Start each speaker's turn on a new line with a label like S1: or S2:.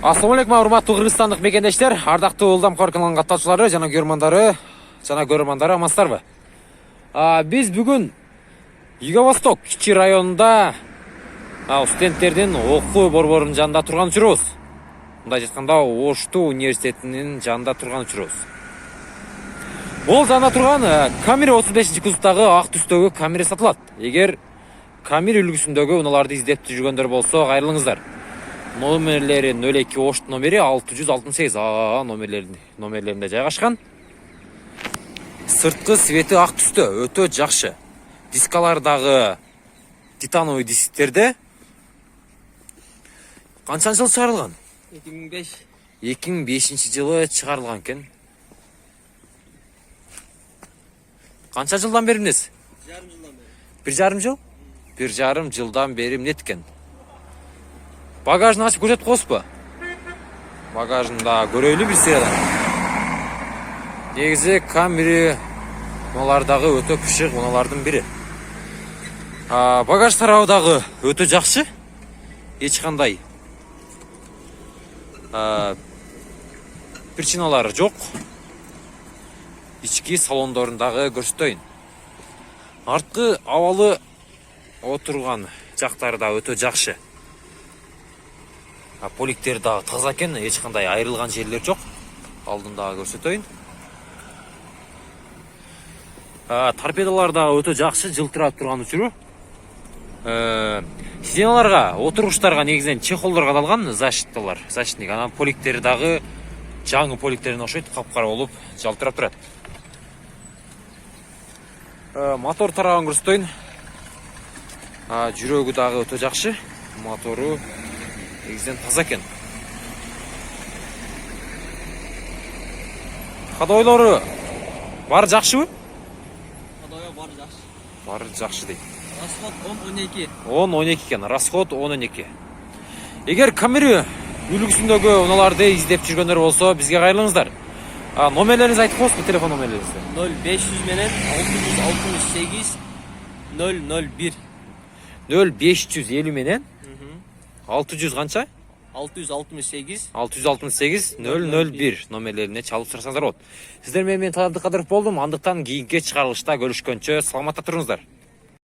S1: Assalamu алейкум, урматтуу кыргызстандык мекендештер, ардактуу Улдамкор каналынын каттаушулары жана көрөрмандары амансыздарбы? Биз бүгүн Юго-Восток кичи районунда студенттердин окуу борборунун жанында турган учурубуз. Мындай жатканда Ошту университетинин жанында турган учурубуз. Бул жанында турган Камри 35-кузовдагы ак түстөгү Камри сатылат. Эгер Камри үлгүсүндөгү унааларды издеп жүргөндөр болсо, кайрылыңыздар. Номерлери 02 Ошт номери 668 номерлеринде жайгашкан. Сырткы свети ак түстө, өтө жакшы. Дискалардагы титановый дисктерде канча жыл чыгарылган?
S2: 2005.
S1: 2005-жылы чыгарылган экен. Канча жылдан бери эмнес? 1,5 жыл? 1,5 жылдан бери эмнет экен? Багажын ачып көрсөтүп коесузбу? Багажында көрөйлү бир сыядан. Негизи Камри унаалардагы өтө пышык унаалардын бири. Багаж тарабы дагы өтө жакшы. Эч кандай причиналары жок. Ички салондорундагы көрсөтөйүн. Арткы абалы отурган жактары да өтө жакшы. Поликтер дагы таза экен, эч кандай айрылган жерлер жок. Алдында көрсөтөйүн. Торпедалар дагы өтө жакшы, жылтырап турган учуру. Сиденаларга, отургучтарга негизинен чехолдор кадалган, защитник. Анан поликтери дагы жаңы поликтерине окшойт, капкара болуп, жалтырап турат. Мотор тарабын көрсөтөйүн. Жүрөгү дагы өтө жакшы. Мотору негизинен таза экен. Кадойлору баары жакшыбы?
S2: Кадойлор баары жакшы.
S1: Баары жакшы дейт.
S2: Расход 10-12.
S1: 10-12 экен, расход 10-12. Эгер Камри үлгүсүндөгү унааларды издеп жүргөндөр болсо, бизге кайрылыңыздар. Номерлериңизди айтып коесузбу, телефон номерлериңизди?
S2: 0500 менен 668 001.
S1: 0550 менен 600 канча?
S2: 668
S1: 001 номерлерине чалып сурасаңыздар болот. Сиздер менен Талабдыкадыров болдум. Андыктан кийинки чыгарылышта көрүшкөнчө саламатта туруңуздар.